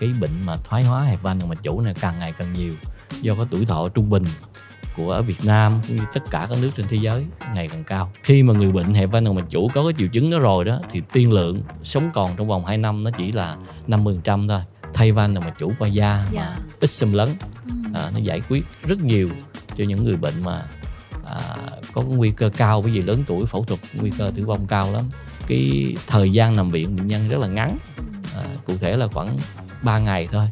cái bệnh mà thoái hóa hẹp van động mạch chủ này càng ngày càng nhiều, do có tuổi thọ trung bình của ở Việt Nam cũng như tất cả các nước trên thế giới ngày càng cao. Khi mà người bệnh hẹp van động mạch chủ có cái triệu chứng đó rồi đó thì tiên lượng sống còn trong vòng 2 năm nó chỉ là 50% thôi. Thay van động mạch chủ qua da mà ít xâm lấn, nó giải quyết rất nhiều cho những người bệnh mà có nguy cơ cao, bởi vì lớn tuổi phẫu thuật nguy cơ tử vong cao lắm. Cái thời gian nằm viện bệnh nhân rất là ngắn, cụ thể là khoảng 3 ngày thôi.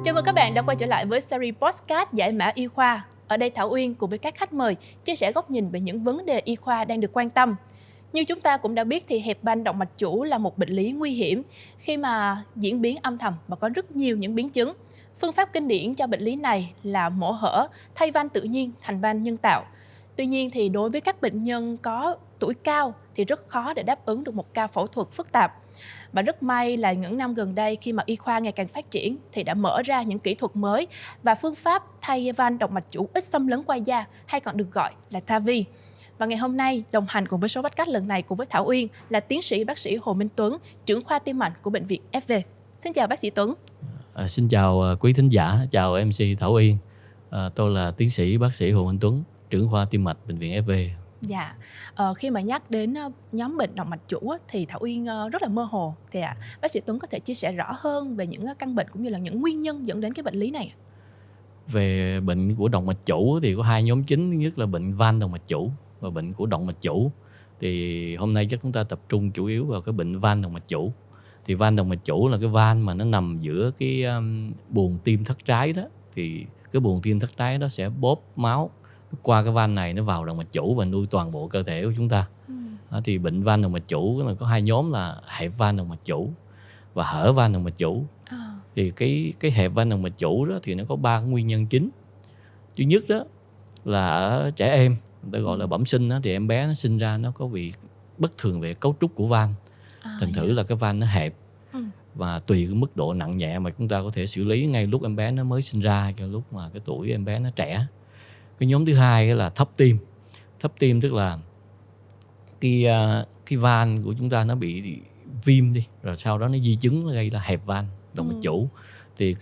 Chào mừng các bạn đã quay trở lại với series podcast giải mã y khoa. Ở đây Thảo Uyên cùng với các khách mời chia sẻ góc nhìn về những vấn đề y khoa đang được quan tâm. Như chúng ta cũng đã biết thì hẹp van động mạch chủ là một bệnh lý nguy hiểm khi mà diễn biến âm thầm và có rất nhiều những biến chứng. Phương pháp kinh điển cho bệnh lý này là mổ hở, thay van tự nhiên thành van nhân tạo. Tuy nhiên thì đối với các bệnh nhân có tuổi cao thì rất khó để đáp ứng được một ca phẫu thuật phức tạp. Và rất may là những năm gần đây khi mà y khoa ngày càng phát triển thì đã mở ra những kỹ thuật mới và phương pháp thay van động mạch chủ ít xâm lấn qua da, hay còn được gọi là TAVI. Và ngày hôm nay đồng hành cùng với số podcast lần này cùng với Thảo Uyên là tiến sĩ bác sĩ Hồ Minh Tuấn, trưởng khoa tim mạch của bệnh viện FV. Xin chào bác sĩ Tuấn. Xin chào quý thính giả, chào MC Thảo Uyên. Tôi là tiến sĩ bác sĩ Hồ Minh Tuấn, trưởng khoa tim mạch bệnh viện FV. Dạ, khi mà nhắc đến nhóm bệnh động mạch chủ thì Thảo Uyên rất là mơ hồ. Thì bác sĩ Tuấn có thể chia sẻ rõ hơn về những căn bệnh cũng như là những nguyên nhân dẫn đến cái bệnh lý này? Về bệnh của động mạch chủ thì có 2 nhóm chính, thứ nhất là bệnh van động mạch chủ và bệnh của động mạch chủ. Thì hôm nay chắc chúng ta tập trung chủ yếu vào cái bệnh van động mạch chủ. Thì van động mạch chủ là cái van mà nó nằm giữa cái buồng tim thất trái đó. Thì cái buồng tim thất trái đó sẽ bóp máu qua cái van này, nó vào động mạch chủ và nuôi toàn bộ cơ thể của chúng ta. Thì bệnh van động mạch chủ là có 2 nhóm là hẹp van động mạch chủ và hở van động mạch chủ. Thì cái hẹp van động mạch chủ đó thì nó có 3 nguyên nhân chính. Thứ nhất đó là ở trẻ em, người ta gọi là bẩm sinh đó, thì em bé nó sinh ra nó có bị bất thường về cấu trúc của van. Thành thử là cái van nó hẹp. Và tùy cái mức độ nặng nhẹ mà chúng ta có thể xử lý ngay lúc em bé nó mới sinh ra cho lúc mà cái tuổi em bé nó trẻ. Cái nhóm thứ hai là thấp tim. Thấp tim tức là cái van của chúng ta nó bị viêm đi, rồi sau đó nó di chứng, nó gây ra hẹp van động mạch chủ. Thì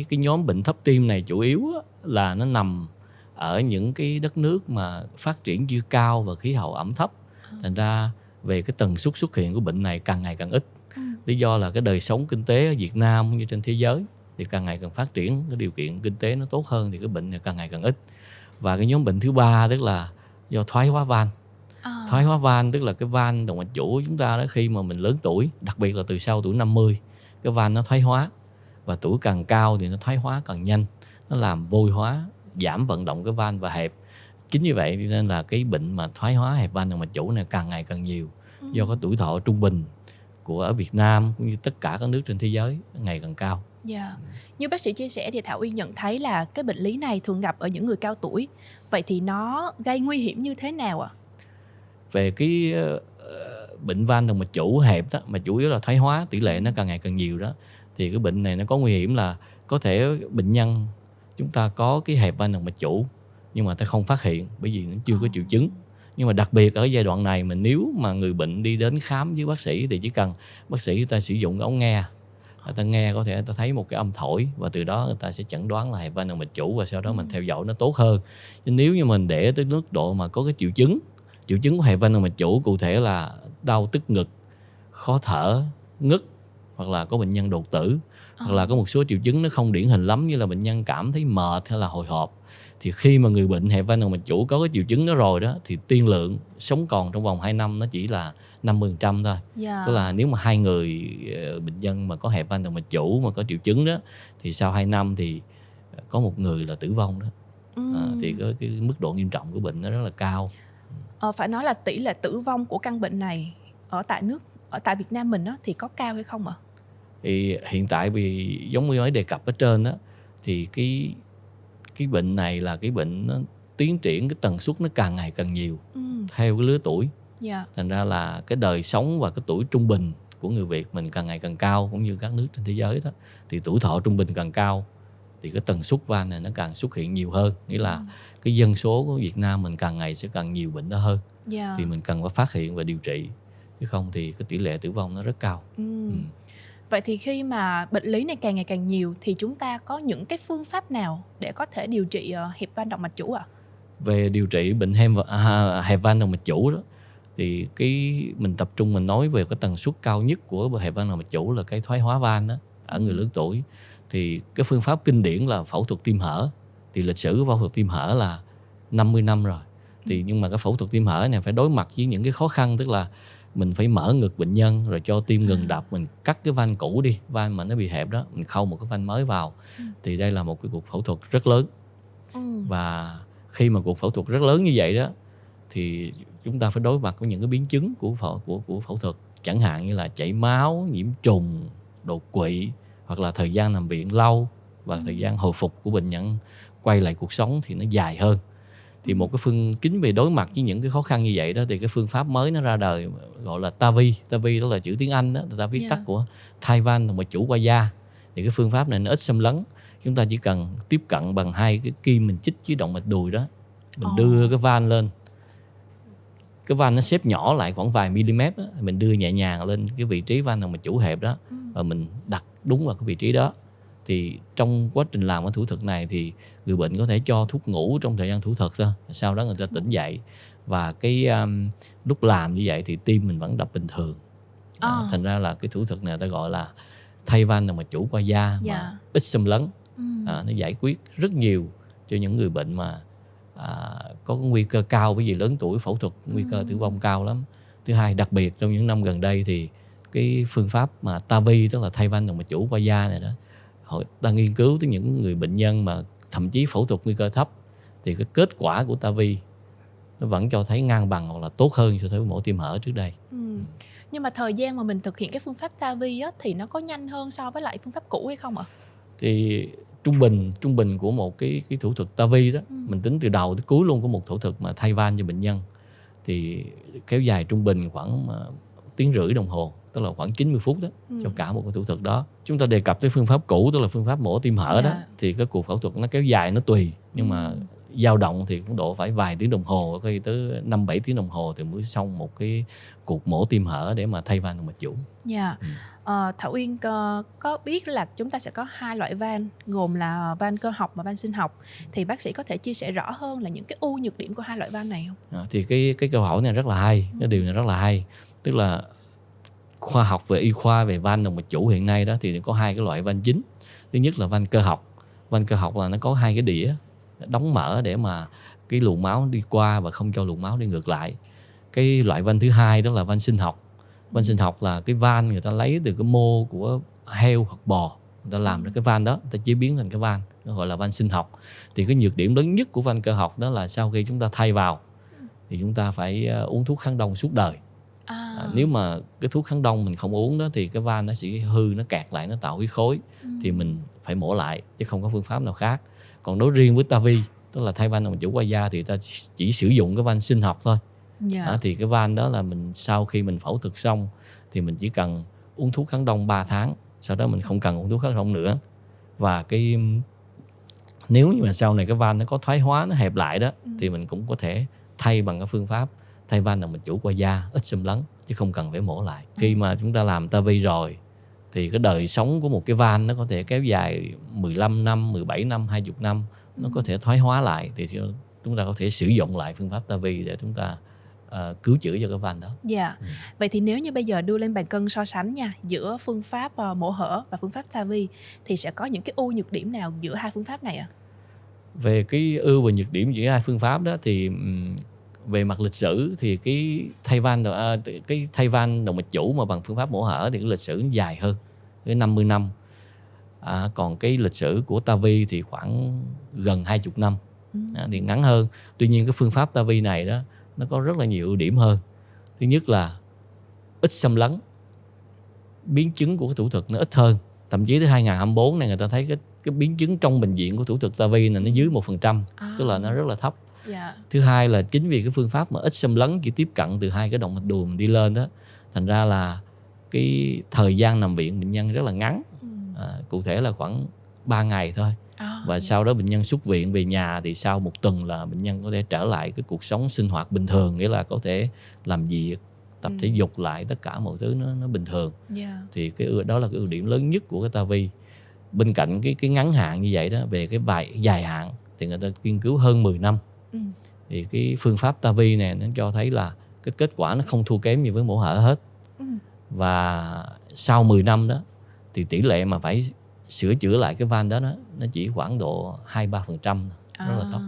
cái nhóm bệnh thấp tim này chủ yếu là nó nằm ở những cái đất nước mà phát triển chưa cao và khí hậu ẩm thấp. Thành ra về cái tần suất xuất hiện của bệnh này càng ngày càng ít. Lý do là cái đời sống kinh tế ở Việt Nam cũng như trên thế giới thì càng ngày càng phát triển, cái điều kiện kinh tế nó tốt hơn thì cái bệnh này càng ngày càng ít. Và cái nhóm bệnh thứ ba tức là do thoái hóa van. Thoái hóa van tức là cái van động mạch chủ của chúng ta đó, khi mà mình lớn tuổi, đặc biệt là từ sau tuổi 50, cái van nó thoái hóa. Và tuổi càng cao thì nó thoái hóa càng nhanh, nó làm vôi hóa, giảm vận động cái van và hẹp. Chính như vậy nên là cái bệnh mà thoái hóa hẹp van động mạch chủ này càng ngày càng nhiều, do có tuổi thọ trung bình của ở Việt Nam cũng như tất cả các nước trên thế giới ngày càng cao. Như bác sĩ chia sẻ thì Thảo Uyên nhận thấy là cái bệnh lý này thường gặp ở những người cao tuổi. Vậy thì nó gây nguy hiểm như thế nào ạ? Về cái bệnh van động mạch chủ hẹp đó, mà chủ yếu là thoái hóa, tỷ lệ nó càng ngày càng nhiều đó, thì cái bệnh này nó có nguy hiểm là có thể bệnh nhân chúng ta có cái hẹp van động mạch chủ nhưng mà ta không phát hiện bởi vì nó chưa có triệu chứng. Nhưng mà đặc biệt ở giai đoạn này, mà nếu mà người bệnh đi đến khám với bác sĩ thì chỉ cần bác sĩ người ta sử dụng cái ống nghe, người ta nghe có thể người ta thấy một cái âm thổi và từ đó người ta sẽ chẩn đoán là hẹp van động mạch chủ và sau đó mình theo dõi nó tốt hơn. Nhưng nếu như mình để tới mức độ mà có cái triệu chứng của hẹp van động mạch chủ cụ thể là đau tức ngực, khó thở, ngất, hoặc là có bệnh nhân đột tử, hoặc là có một số triệu chứng nó không điển hình lắm như là bệnh nhân cảm thấy mệt hay là hồi hộp. Thì khi mà người bệnh hẹp van động mạch chủ có cái triệu chứng đó rồi đó thì tiên lượng sống còn trong vòng 2 năm nó chỉ là 50% thôi. Tức là nếu mà 2 người bệnh nhân mà có hẹp van động mạch chủ mà có triệu chứng đó thì sau 2 năm thì có 1 người là tử vong đó. Thì cái mức độ nghiêm trọng của bệnh nó rất là cao. Phải nói là tỷ lệ tử vong của căn bệnh này ở tại Việt Nam mình đó, thì có cao hay không ạ? Thì hiện tại vì giống như mới đề cập ở trên đó, thì cái bệnh này là cái bệnh nó tiến triển, cái tần suất nó càng ngày càng nhiều theo cái lứa tuổi. Thành ra là cái đời sống và cái tuổi trung bình của người Việt mình càng ngày càng cao, cũng như các nước trên thế giới đó. Thì tuổi thọ trung bình càng cao thì cái tần suất van này nó càng xuất hiện nhiều hơn. Nghĩa là cái dân số của Việt Nam mình càng ngày sẽ càng nhiều bệnh đó hơn. thì mình cần phải phát hiện và điều trị, chứ không thì cái tỷ lệ tử vong nó rất cao. Vậy thì khi mà bệnh lý này càng ngày càng nhiều thì chúng ta có những cái phương pháp nào để có thể điều trị hẹp van động mạch chủ ạ? Về điều trị bệnh hẹp van động mạch chủ đó, thì mình tập trung mình nói về cái tần suất cao nhất của hẹp van động mạch chủ là cái thoái hóa van đó ở người lớn tuổi. Thì cái phương pháp kinh điển là phẫu thuật tim hở. Thì lịch sử của phẫu thuật tim hở là 50 năm rồi. Thì nhưng mà cái phẫu thuật tim hở này phải đối mặt với những cái khó khăn, tức là mình phải mở ngực bệnh nhân rồi cho tim ngừng đập, mình cắt cái van cũ đi, van mà nó bị hẹp đó, mình khâu một cái van mới vào. Thì đây là một cái cuộc phẫu thuật rất lớn. Và khi mà cuộc phẫu thuật rất lớn như vậy đó, thì chúng ta phải đối mặt với những cái biến chứng của phẫu thuật, chẳng hạn như là chảy máu, nhiễm trùng, đột quỵ, hoặc là thời gian nằm viện lâu và thời gian hồi phục của bệnh nhân quay lại cuộc sống thì nó dài hơn. Thì chính vì đối mặt với những cái khó khăn như vậy đó, thì cái phương pháp mới nó ra đời gọi là TAVI. TAVI đó là chữ tiếng Anh đó, người ta viết tắt của thai van động mạch chủ qua da. Thì cái phương pháp này nó ít xâm lấn, chúng ta chỉ cần tiếp cận bằng 2 cái kim mình chích dưới động mạch đùi đó, mình đưa cái van lên, cái van nó xếp nhỏ lại khoảng vài mm đó, mình đưa nhẹ nhàng lên cái vị trí van động mạch chủ hẹp đó, và mình đặt đúng vào cái vị trí đó. Thì trong quá trình làm cái thủ thuật này thì người bệnh có thể cho thuốc ngủ trong thời gian thủ thuật thôi, sau đó người ta tỉnh dậy, và lúc làm như vậy thì tim mình vẫn đập bình thường. Thành ra là cái thủ thuật này ta gọi là thay van động mạch chủ qua da mà ít xâm lấn. Nó giải quyết rất nhiều cho những người bệnh mà có nguy cơ cao, bởi vì lớn tuổi phẫu thuật nguy cơ tử vong cao lắm. Thứ hai, đặc biệt trong những năm gần đây thì cái phương pháp mà TAVI, tức là thay van động mạch chủ qua da này đó, họ đang nghiên cứu tới những người bệnh nhân mà thậm chí phẫu thuật nguy cơ thấp, thì cái kết quả của TAVI nó vẫn cho thấy ngang bằng hoặc là tốt hơn so với mổ tim hở trước đây. Nhưng mà thời gian mà mình thực hiện cái phương pháp TAVI á, thì nó có nhanh hơn so với lại phương pháp cũ hay không ạ? Thì trung bình của một cái thủ thuật TAVI đó, mình tính từ đầu tới cuối luôn của một thủ thuật mà thay van cho bệnh nhân, thì kéo dài trung bình khoảng 1,5 tiếng đồng hồ, tức là khoảng 90 phút đó, cho cả một cái thủ thuật đó. Chúng ta đề cập tới phương pháp cũ, tức là phương pháp mổ tim hở đó, thì cái cuộc phẫu thuật nó kéo dài nó tùy, nhưng mà dao động thì cũng độ phải vài tiếng đồng hồ, có khi tới 5-7 tiếng đồng hồ thì mới xong một cái cuộc mổ tim hở để mà thay van động mạch chủ. Thảo Uyên có biết là chúng ta sẽ có 2 loại van, gồm là van cơ học và van sinh học, thì bác sĩ có thể chia sẻ rõ hơn là những cái ưu nhược điểm của 2 loại van này không? Thì cái câu hỏi này rất là hay, cái điều này rất là hay, tức là khoa học về y khoa về van động mạch chủ hiện nay đó thì có 2 cái loại van chính. Thứ nhất là van cơ học. Van cơ học là nó có 2 cái đĩa đóng mở để mà cái luồng máu đi qua và không cho luồng máu đi ngược lại. Cái loại van thứ hai đó là van sinh học. Van sinh học là cái van người ta lấy từ cái mô của heo hoặc bò, người ta làm ra cái van đó, người ta chế biến thành cái van, nó gọi là van sinh học. Thì cái nhược điểm lớn nhất của van cơ học đó là sau khi chúng ta thay vào thì chúng ta phải uống thuốc kháng đông suốt đời. Nếu mà cái thuốc kháng đông mình không uống đó thì cái van nó sẽ hư, nó kẹt lại, nó tạo huyết khối, thì mình phải mổ lại chứ không có phương pháp nào khác. Còn đối riêng với TAVI, tức là thay van động mạch chủ qua da, thì ta chỉ sử dụng cái van sinh học thôi. Thì cái van đó là mình sau khi mình phẫu thuật xong thì mình chỉ cần uống thuốc kháng đông 3 tháng, sau đó mình không cần uống thuốc kháng đông nữa. Và nếu như mà sau này cái van nó có thoái hóa, nó hẹp lại đó, thì mình cũng có thể thay bằng cái phương pháp thay van động mạch chủ qua da, ít xâm lấn, chứ không cần phải mổ lại. Khi mà chúng ta làm TAVI rồi thì cái đời sống của một cái van nó có thể kéo dài 15 năm, 17 năm, 20 năm, nó có thể thoái hóa lại, thì chúng ta có thể sử dụng lại phương pháp TAVI để chúng ta cứu chữa cho cái van đó. Vậy thì nếu như bây giờ đưa lên bàn cân so sánh nha, giữa phương pháp mổ hở và phương pháp TAVI, thì sẽ có những cái ưu nhược điểm nào giữa 2 phương pháp này ạ? Về cái ưu và nhược điểm giữa 2 phương pháp đó thì về mặt lịch sử thì cái thay van động mạch chủ mà bằng phương pháp mổ hở thì cái lịch sử dài hơn, cái 50 năm. Còn cái lịch sử của TAVI thì khoảng gần 20 năm, thì ngắn hơn. Tuy nhiên cái phương pháp TAVI này đó nó có rất là nhiều ưu điểm hơn. Thứ nhất là ít xâm lấn, biến chứng của cái thủ thuật nó ít hơn. Thậm chí tới 2024 này người ta thấy cái biến chứng trong bệnh viện của thủ thuật TAVI này nó dưới 1%, tức là nó rất là thấp. Thứ hai là chính vì cái phương pháp mà ít xâm lấn, chỉ tiếp cận từ 2 cái động mạch đùi mình đi lên đó, thành ra là cái thời gian nằm viện bệnh nhân rất là ngắn, cụ thể là khoảng 3 ngày thôi. Và sau đó bệnh nhân xuất viện về nhà thì sau 1 tuần là bệnh nhân có thể trở lại cái cuộc sống sinh hoạt bình thường, nghĩa là có thể làm việc, tập thể dục lại, tất cả mọi thứ nó bình thường. Thì đó là cái ưu điểm lớn nhất của cái TAVI. Bên cạnh cái ngắn hạn như vậy đó, về cái dài hạn thì người ta nghiên cứu hơn 10 năm. Thì cái phương pháp TAVI này nó cho thấy là cái kết quả nó không thua kém gì với mổ hở hết. Và sau 10 năm đó thì tỷ lệ mà phải sửa chữa lại cái van đó nó chỉ khoảng độ 2-3%, rất là thấp.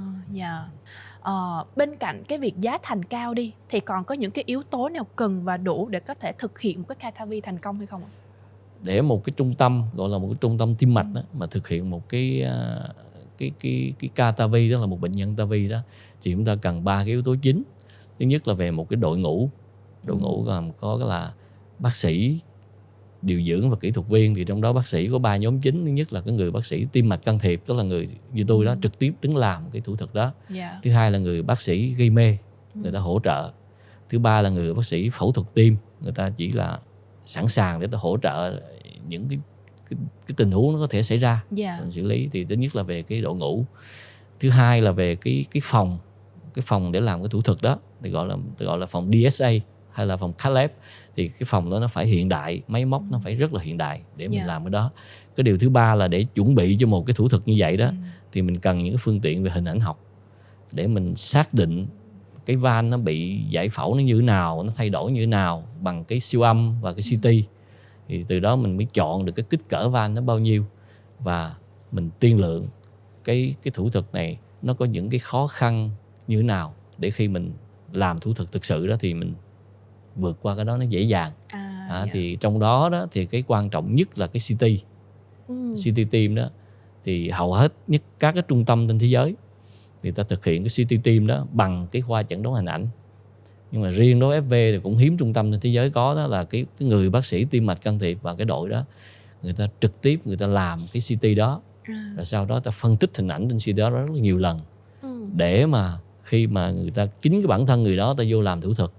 Bên cạnh cái việc giá thành cao đi thì còn có những cái yếu tố nào cần và đủ để có thể thực hiện một cái ca TAVI thành công hay không ạ? Để một cái trung tâm gọi là một cái trung tâm tim mạch đó, mà thực hiện một cái ca TAVI, đó là một bệnh nhân TAVI đó, thì chúng ta cần 3 cái yếu tố chính. Thứ nhất là về một cái đội ngũ gồm có là bác sĩ, điều dưỡng và kỹ thuật viên. Thì trong đó bác sĩ có 3 nhóm chính. Thứ nhất là cái người bác sĩ tim mạch can thiệp, tức là người như tôi đó trực tiếp đứng làm cái thủ thuật đó. Thứ hai là người bác sĩ gây mê, người ta hỗ trợ. Thứ ba là người bác sĩ phẫu thuật tim, người ta chỉ là sẵn sàng để ta hỗ trợ những cái tình huống nó có thể xảy ra, mình xử lý. Thì thứ nhất là về cái đội ngũ. Thứ hai là về cái phòng để làm cái thủ thuật đó, thì gọi là phòng DSA hay là phòng cath lab. Thì cái phòng đó nó phải hiện đại, máy móc nó phải rất là hiện đại để mình làm cái đó. Cái điều thứ ba là để chuẩn bị cho một cái thủ thuật như vậy đó, thì mình cần những cái phương tiện về hình ảnh học để mình xác định cái van nó bị giải phẫu nó như thế nào, nó thay đổi như thế nào bằng cái siêu âm và cái CT. Thì từ đó mình mới chọn được cái kích cỡ van nó bao nhiêu, và mình tiên lượng cái thủ thuật này nó có những cái khó khăn như thế nào, để khi mình làm thủ thuật thực sự đó thì mình vượt qua cái đó nó dễ dàng. Thì trong đó thì cái quan trọng nhất là cái CT. CT tim đó thì hầu hết nhất các cái trung tâm trên thế giới người ta thực hiện cái CT tim đó bằng cái khoa chẩn đoán hình ảnh. Nhưng mà riêng đối với FV thì cũng hiếm trung tâm trên thế giới có, đó là cái người bác sĩ tim mạch can thiệp và cái đội đó, người ta trực tiếp người ta làm cái CT đó. Rồi sau đó ta phân tích hình ảnh trên CT đó rất là nhiều lần, để mà khi mà người ta chính cái bản thân người đó ta vô làm thủ thuật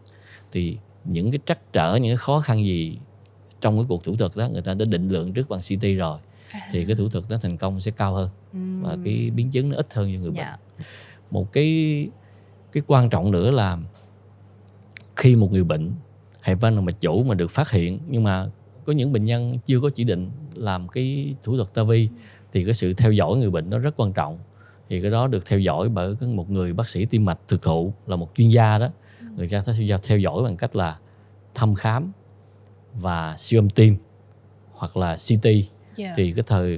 thì những cái trắc trở, những cái khó khăn gì trong cái cuộc thủ thuật đó người ta đã định lượng trước bằng CT rồi, thì cái thủ thuật nó thành công sẽ cao hơn và cái biến chứng nó ít hơn cho người bệnh. Một cái quan trọng nữa là khi một người bệnh hẹp van động mạch chủ mà được phát hiện, nhưng mà có những bệnh nhân chưa có chỉ định làm cái thủ thuật TAVI, thì cái sự theo dõi người bệnh nó rất quan trọng. Thì cái đó được theo dõi bởi một người bác sĩ tim mạch thực thụ, là một chuyên gia đó. Người ta theo dõi bằng cách là thăm khám và siêu âm tim hoặc là CT. Thì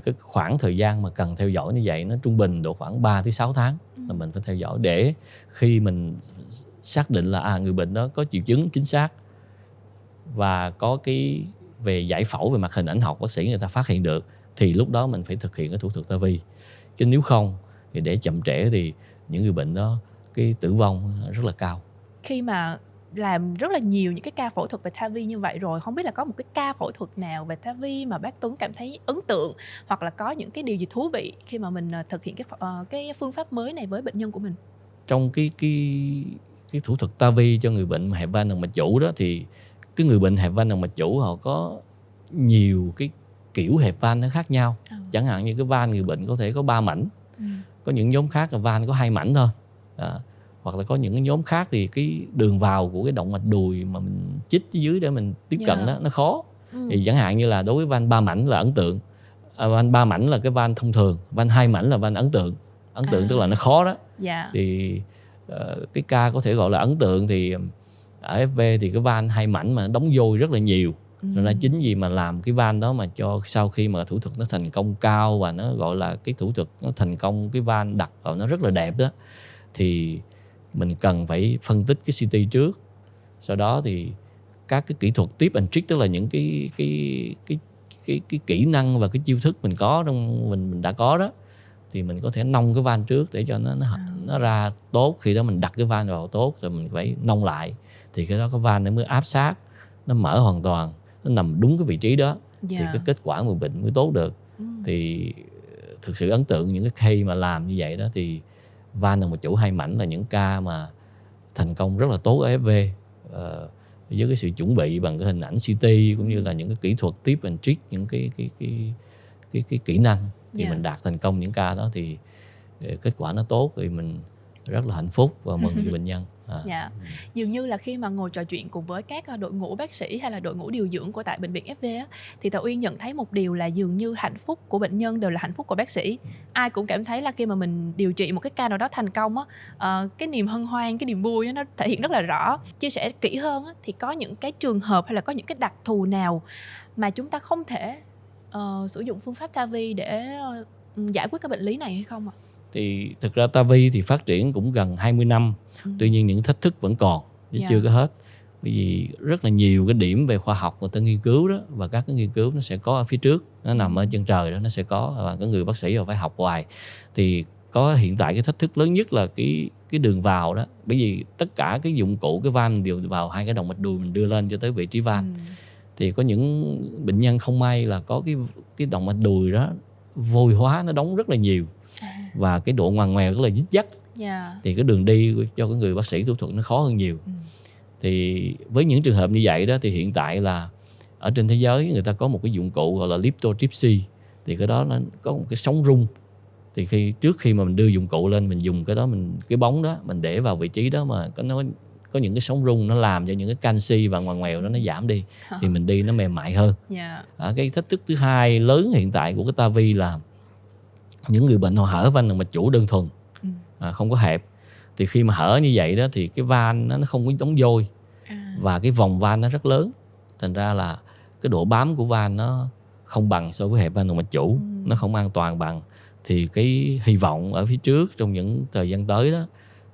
cái khoảng thời gian mà cần theo dõi như vậy nó trung bình độ khoảng 3-6 tháng là mình phải theo dõi, để khi mình xác định là người bệnh đó có triệu chứng chính xác và có cái về giải phẫu về mặt hình ảnh học bác sĩ người ta phát hiện được, thì lúc đó mình phải thực hiện cái thủ thuật TAVI. Chứ nếu không thì để chậm trễ thì những người bệnh đó cái tử vong rất là cao. Khi mà làm rất là nhiều những cái ca phẫu thuật về TAVI như vậy rồi, không biết là có một cái ca phẫu thuật nào về TAVI mà bác Tuấn cảm thấy ấn tượng, hoặc là có những cái điều gì thú vị khi mà mình thực hiện cái phương pháp mới này với bệnh nhân của mình? Trong cái thủ thuật TAVI cho người bệnh hẹp van động mạch chủ đó, thì cái người bệnh hẹp van động mạch chủ họ có nhiều cái kiểu hẹp van nó khác nhau. Chẳng hạn như cái van người bệnh có thể có 3 mảnh, có những nhóm khác là van có 2 mảnh thôi. Hoặc là có những cái nhóm khác thì cái đường vào của cái động mạch đùi mà mình chích dưới để mình tiếp cận đó nó khó. Thì chẳng hạn như là đối với van 3 mảnh là ấn tượng, van 3 mảnh là cái van thông thường, van 2 mảnh là van ấn tượng. Ấn tượng tức là nó khó đó. Thì cái ca có thể gọi là ấn tượng thì ở FV thì cái van 2 mảnh mà nó đóng vôi rất là nhiều. Rồi là chính vì mà làm cái van đó mà cho sau khi mà thủ thuật nó thành công cao và nó gọi là cái thủ thuật nó thành công, cái van đặt vào nó rất là đẹp đó, thì mình cần phải phân tích cái CT trước. Sau đó thì các cái kỹ thuật tip and trick, tức là những cái kỹ năng và cái chiêu thức mình có trong mình đã có đó, thì mình có thể nông cái van trước để cho nó ra tốt. Khi đó mình đặt cái van vào tốt rồi mình phải nông lại, thì cái đó cái van nó mới áp sát, nó mở hoàn toàn, nó nằm đúng cái vị trí đó, thì cái kết quả người bệnh mới tốt được. Thì thực sự ấn tượng những cái case mà làm như vậy đó, thì van động mạch chủ 2 mảnh là những ca mà thành công rất là tốt ở FV, với cái sự chuẩn bị bằng cái hình ảnh CT cũng như là những cái kỹ thuật tip and trick, những cái kỹ năng Thì mình đạt thành công những ca đó thì kết quả nó tốt thì mình rất là hạnh phúc và mừng cho bệnh nhân. Dường như là khi mà ngồi trò chuyện cùng với các đội ngũ bác sĩ hay là đội ngũ điều dưỡng của tại bệnh viện FV á, thì Thảo Uyên nhận thấy một điều là dường như hạnh phúc của bệnh nhân đều là hạnh phúc của bác sĩ. Ai cũng cảm thấy là khi mà mình điều trị một cái ca nào đó thành công á, cái niềm hân hoan, cái niềm vui á, nó thể hiện rất là rõ. Chia sẻ kỹ hơn á, thì có những cái trường hợp hay là có những cái đặc thù nào mà chúng ta không thể sử dụng phương pháp TAVI để giải quyết cái bệnh lý này hay không ạ? Thì thực ra TAVI thì phát triển cũng gần 20 năm. Tuy nhiên những thách thức vẫn còn chứ chưa có hết. Bởi vì rất là nhiều cái điểm về khoa học người ta nghiên cứu đó, và các cái nghiên cứu nó sẽ có ở phía trước, nó nằm ở chân trời đó, nó sẽ có, và có người bác sĩ phải học hoài. Thì có hiện tại cái thách thức lớn nhất là cái đường vào đó. Bởi vì tất cả cái dụng cụ, cái van đều vào hai cái động mạch đùi mình đưa lên cho tới vị trí van. Thì có những bệnh nhân không may là có cái động mạch đùi đó vôi hóa, nó đóng rất là nhiều, và cái độ ngoằn ngoèo rất là dít dắt. Thì cái đường đi cho cái người bác sĩ thủ thuật nó khó hơn nhiều. Thì với những trường hợp như vậy đó, thì hiện tại là ở trên thế giới người ta có một cái dụng cụ gọi là lithotripsy. Thì cái đó nó có một cái sóng rung. Thì trước khi mà mình đưa dụng cụ lên, mình dùng cái đó, cái bóng đó mình để vào vị trí đó mà nó có những cái sóng rung, nó làm cho những cái canxi và ngoằn ngoèo đó nó giảm đi, thì mình đi nó mềm mại hơn. Cái thách thức thứ hai lớn hiện tại của cái TAVI là những người bệnh họ hở van động mạch chủ đơn thuần, không có hẹp. Thì khi mà hở như vậy đó thì cái van nó không có đóng vôi, và cái vòng van nó rất lớn, thành ra là cái độ bám của van nó không bằng so với hẹp van động mạch chủ, nó không an toàn bằng. Thì cái hy vọng ở phía trước trong những thời gian tới đó,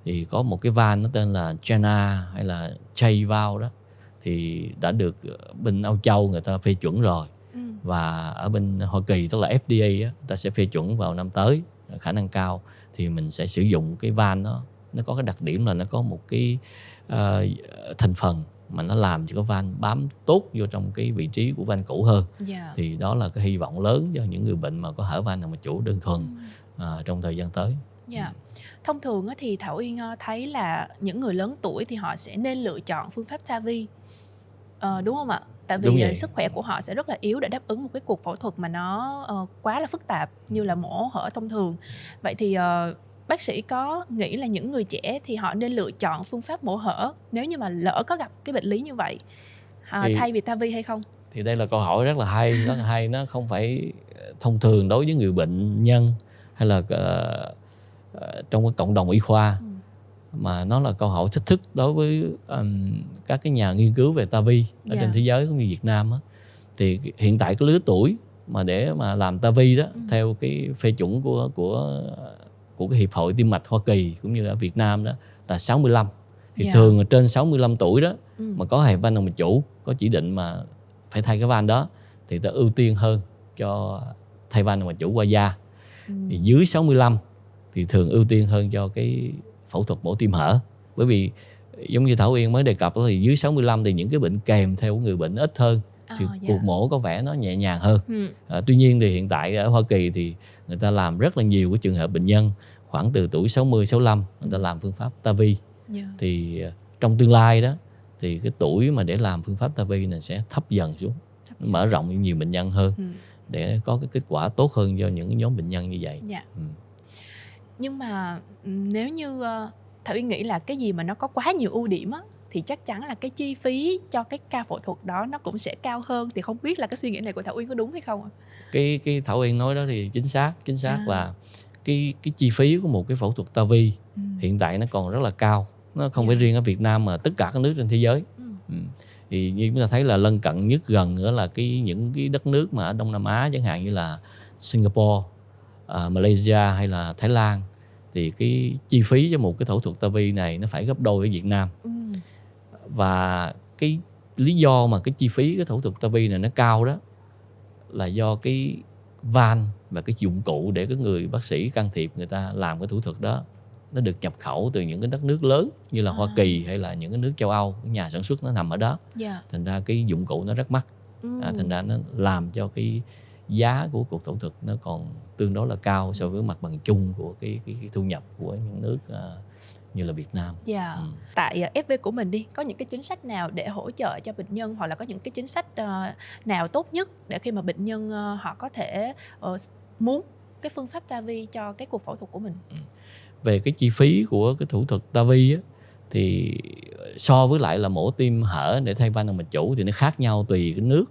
thì có một cái van nó tên là Jana hay là J valve đó, thì đã được bên Âu Châu người ta phê chuẩn rồi. Và ở bên Hoa Kỳ, tức là FDA á, ta sẽ phê chuẩn vào năm tới, khả năng cao thì mình sẽ sử dụng cái van đó. Nó có cái đặc điểm là nó có một cái thành phần mà nó làm cho cái van bám tốt vô trong cái vị trí của van cũ hơn. Thì đó là cái hy vọng lớn cho những người bệnh mà có hở van động mạch chủ đơn thuần trong thời gian tới. Thông thường thì Thảo Uyên thấy là những người lớn tuổi thì họ sẽ nên lựa chọn phương pháp TAVI, đúng không ạ? Tại vì sức khỏe của họ sẽ rất là yếu để đáp ứng một cái cuộc phẫu thuật mà nó quá là phức tạp như là mổ hở thông thường. Vậy thì bác sĩ có nghĩ là những người trẻ thì họ nên lựa chọn phương pháp mổ hở nếu như mà lỡ có gặp cái bệnh lý như vậy thay vì TAVI hay không? Thì đây là câu hỏi rất là hay, nó không phải thông thường đối với người bệnh nhân hay là trong cái cộng đồng y khoa, mà nó là câu hỏi thách thức đối với các cái nhà nghiên cứu về TAVI ở trên thế giới cũng như Việt Nam á. Thì hiện tại cái lứa tuổi mà để mà làm TAVI đó, theo cái phê chuẩn của cái Hiệp hội Tim mạch Hoa Kỳ cũng như ở Việt Nam đó là 65. Thì thường ở trên 65 tuổi đó mà có hẹp van động mạch chủ, có chỉ định mà phải thay cái van đó, thì ta ưu tiên hơn cho thay van động mạch chủ qua da. Thì dưới 65 thì thường ưu tiên hơn cho cái phẫu thuật mổ tim hở. Bởi vì giống như Thảo Uyên mới đề cập đó, thì dưới 65 thì những cái bệnh kèm theo của người bệnh ít hơn, thì cuộc mổ có vẻ nó nhẹ nhàng hơn. Tuy nhiên thì hiện tại ở Hoa Kỳ thì người ta làm rất là nhiều cái trường hợp bệnh nhân khoảng từ tuổi 60, 65 người ta làm phương pháp TAVI. Thì trong tương lai đó thì cái tuổi mà để làm phương pháp TAVI này sẽ thấp dần xuống, mở rộng nhiều bệnh nhân hơn để có cái kết quả tốt hơn cho những nhóm bệnh nhân như vậy. Nhưng mà nếu như Thảo Uyên nghĩ là cái gì mà nó có quá nhiều ưu điểm á, thì chắc chắn là cái chi phí cho cái ca phẫu thuật đó nó cũng sẽ cao hơn. Thì không biết là cái suy nghĩ này của Thảo Uyên có đúng hay không ạ? Cái Thảo Uyên nói đó thì chính xác là cái chi phí của một cái phẫu thuật TAVI hiện tại nó còn rất là cao. Nó không phải riêng ở Việt Nam mà tất cả các nước trên thế giới. Thì như chúng ta thấy là lân cận nhất gần nữa là những cái đất nước mà ở Đông Nam Á, chẳng hạn như là Singapore, Malaysia hay là Thái Lan, thì cái chi phí cho một cái phẫu thuật TAVI này nó phải gấp đôi ở Việt Nam. Và cái lý do mà cái chi phí cái phẫu thuật TAVI này nó cao đó là do cái van và cái dụng cụ để cái người bác sĩ can thiệp người ta làm cái thủ thuật đó nó được nhập khẩu từ những cái đất nước lớn như là Hoa Kỳ hay là những cái nước châu Âu, cái nhà sản xuất nó nằm ở đó. Thành ra cái dụng cụ nó rất mắc. Thành ra nó làm cho cái giá của cuộc phẫu thuật nó còn tương đối là cao so với mặt bằng chung của cái thu nhập của những nước như là Việt Nam. Tại FV của mình đi, có những cái chính sách nào để hỗ trợ cho bệnh nhân, hoặc là có những cái chính sách nào tốt nhất để khi mà bệnh nhân họ có thể muốn cái phương pháp TAVI cho cái cuộc phẫu thuật của mình? Về cái chi phí của cái thủ thuật TAVI á, thì so với lại là mổ tim hở để thay van động mạch chủ thì nó khác nhau tùy cái nước,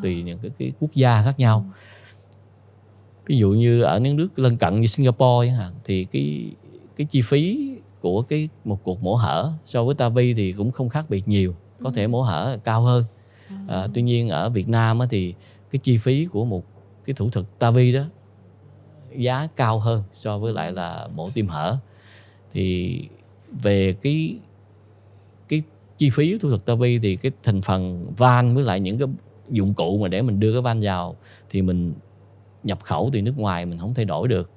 tùy những cái quốc gia khác nhau. Ví dụ như ở những nước lân cận như Singapore chẳng hạn, thì cái chi phí của một cuộc mổ hở so với TAVI thì cũng không khác biệt nhiều, có thể mổ hở cao hơn. Tuy nhiên ở Việt Nam á, thì cái chi phí của một cái thủ thuật TAVI đó giá cao hơn so với lại là mổ tim hở. Thì về cái chi phí thủ thuật TAVI thì cái thành phần van với lại những cái dụng cụ mà để mình đưa cái van vào thì mình nhập khẩu từ nước ngoài, mình không thay đổi được.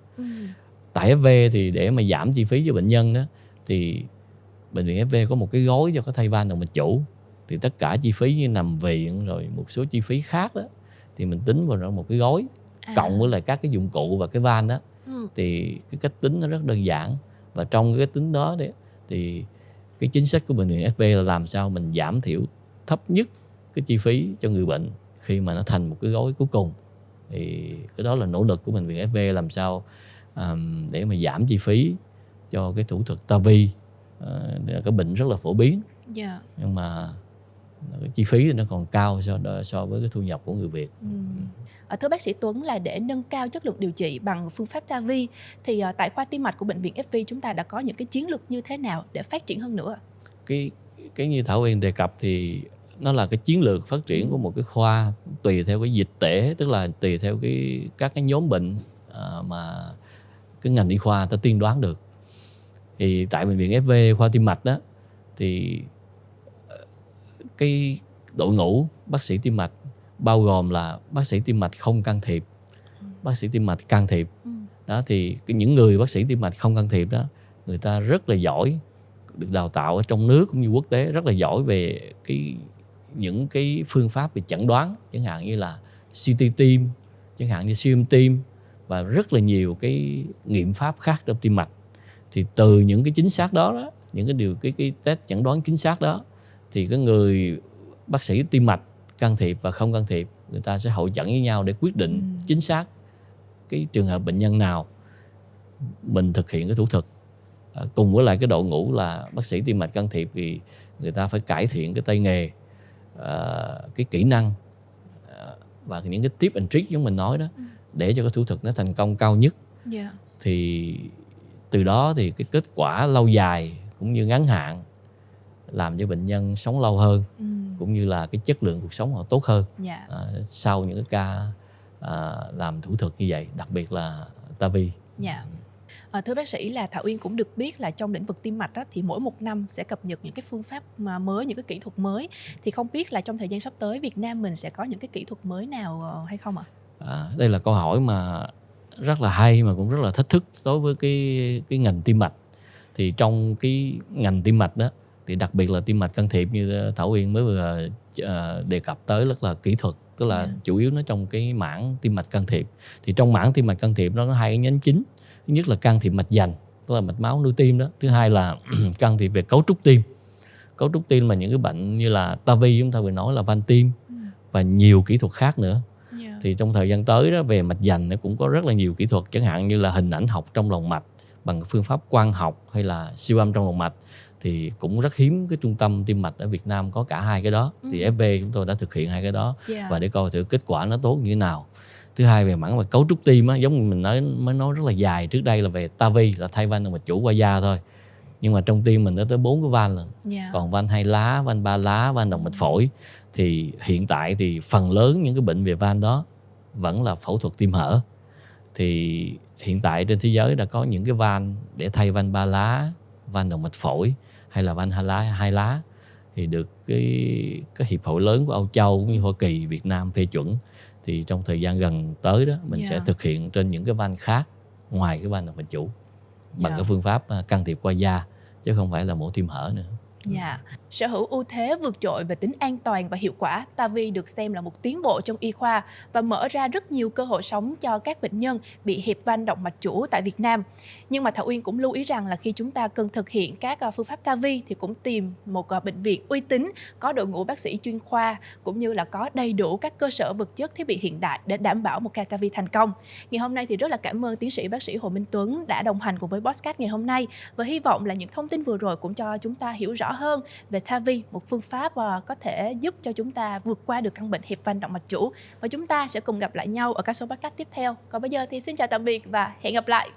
Tại FV thì để mà giảm chi phí cho bệnh nhân đó, thì bệnh viện FV có một cái gói cho cái thay van động mạch chủ. Thì tất cả chi phí như nằm viện rồi một số chi phí khác đó thì mình tính vào một cái gói, cộng với lại các cái dụng cụ và cái van đó. Thì cái cách tính nó rất đơn giản. Và trong cái cách tính đó thì cái chính sách của bệnh viện FV là làm sao mình giảm thiểu thấp nhất cái chi phí cho người bệnh khi mà nó thành một cái gói cuối cùng. Thì cái đó là nỗ lực của bệnh viện FV làm sao để mà giảm chi phí cho cái thủ thuật TAVI. Cái bệnh rất là phổ biến, nhưng mà cái chi phí thì nó còn cao so với cái thu nhập của người Việt. Thưa bác sĩ Tuấn, là để nâng cao chất lượng điều trị bằng phương pháp TAVI thì tại khoa tim mạch của bệnh viện FV chúng ta đã có những cái chiến lược như thế nào để phát triển hơn nữa? Cái như Thảo Uyên đề cập thì nó là cái chiến lược phát triển của một cái khoa tùy theo cái dịch tễ, tức là tùy theo các cái nhóm bệnh mà cái ngành y khoa ta tiên đoán được. Thì tại bệnh viện FV khoa tim mạch đó thì cái đội ngũ bác sĩ tim mạch bao gồm là bác sĩ tim mạch không can thiệp, bác sĩ tim mạch can thiệp. Đó thì những người bác sĩ tim mạch không can thiệp đó, người ta rất là giỏi, được đào tạo ở trong nước cũng như quốc tế, rất là giỏi về những cái phương pháp về chẩn đoán, chẳng hạn như là CT tim, chẳng hạn như siêu âm tim và rất là nhiều cái nghiệm pháp khác trong tim mạch. Thì từ những cái chính xác đó, những cái test chẩn đoán chính xác đó, thì cái người bác sĩ tim mạch can thiệp và không can thiệp, người ta sẽ hội chẩn với nhau để quyết định chính xác cái trường hợp bệnh nhân nào mình thực hiện cái thủ thuật. Cùng với lại cái đội ngũ là bác sĩ tim mạch can thiệp thì người ta phải cải thiện cái tay nghề, cái kỹ năng và những cái tip and trick giống mình nói đó, để cho cái thủ thuật nó thành công cao nhất. Thì từ đó thì cái kết quả lâu dài cũng như ngắn hạn làm cho bệnh nhân sống lâu hơn, cũng như là cái chất lượng cuộc sống họ tốt hơn sau những cái ca làm thủ thuật như vậy, đặc biệt là TAVI. Thưa bác sĩ, là Thảo Uyên cũng được biết là trong lĩnh vực tim mạch đó, thì mỗi một năm sẽ cập nhật những cái phương pháp mới, những cái kỹ thuật mới. Thì không biết là trong thời gian sắp tới Việt Nam mình sẽ có những cái kỹ thuật mới nào hay không ạ? Đây là câu hỏi mà rất là hay mà cũng rất là thách thức đối với cái ngành tim mạch. Thì trong cái ngành tim mạch đó thì đặc biệt là tim mạch can thiệp như Thảo Uyên mới vừa đề cập tới, rất là kỹ thuật, tức là chủ yếu nó trong cái mảng tim mạch can thiệp. Thì trong mảng tim mạch can thiệp nó có hai cái nhánh chính. Thứ nhất là can thiệp mạch vành, tức là mạch máu nuôi tim đó. Thứ hai là can thiệp về cấu trúc tim. Cấu trúc tim là những cái bệnh như là TAVI chúng ta vừa nói là van tim và nhiều kỹ thuật khác nữa. Thì trong thời gian tới đó, về mạch vành nó cũng có rất là nhiều kỹ thuật, chẳng hạn như là hình ảnh học trong lòng mạch bằng phương pháp quang học hay là siêu âm trong lòng mạch. Thì cũng rất hiếm cái trung tâm tim mạch ở Việt Nam có cả hai cái đó. Thì FV chúng tôi đã thực hiện hai cái đó và để coi thử kết quả nó tốt như thế nào. Thứ hai về mảng về cấu trúc tim á, giống như mình mới nói rất là dài trước đây là về TAVI là thay van động mạch chủ qua da thôi. Nhưng mà trong tim mình nó tới 4 cái van lần. Còn van 2 lá, van 3 lá, van động mạch phổi. Thì hiện tại thì phần lớn những cái bệnh về van đó vẫn là phẫu thuật tim hở. Thì hiện tại trên thế giới đã có những cái van để thay van 3 lá, van động mạch phổi hay là van 2 lá thì được cái hiệp hội lớn của Âu Châu cũng như Hoa Kỳ, Việt Nam phê chuẩn. Thì trong thời gian gần tới đó mình sẽ thực hiện trên những cái van khác ngoài cái van động mạch chủ bằng cái phương pháp can thiệp qua da, chứ không phải là mổ tim hở nữa. Dạ. Sở hữu ưu thế vượt trội về tính an toàn và hiệu quả, TAVI được xem là một tiến bộ trong y khoa và mở ra rất nhiều cơ hội sống cho các bệnh nhân bị hẹp van động mạch chủ tại Việt Nam. Nhưng mà Thảo Uyên cũng lưu ý rằng là khi chúng ta cần thực hiện các phương pháp TAVI thì cũng tìm một bệnh viện uy tín, có đội ngũ bác sĩ chuyên khoa cũng như là có đầy đủ các cơ sở vật chất, thiết bị hiện đại để đảm bảo một ca TAVI thành công. Ngày hôm nay thì rất là cảm ơn tiến sĩ bác sĩ Hồ Minh Tuấn đã đồng hành cùng với Podcast ngày hôm nay, và hy vọng là những thông tin vừa rồi cũng cho chúng ta hiểu rõ hơn về TAVI, một phương pháp có thể giúp cho chúng ta vượt qua được căn bệnh hẹp van động mạch chủ. Và chúng ta sẽ cùng gặp lại nhau ở các số podcast tiếp theo. Còn bây giờ thì xin chào tạm biệt và hẹn gặp lại.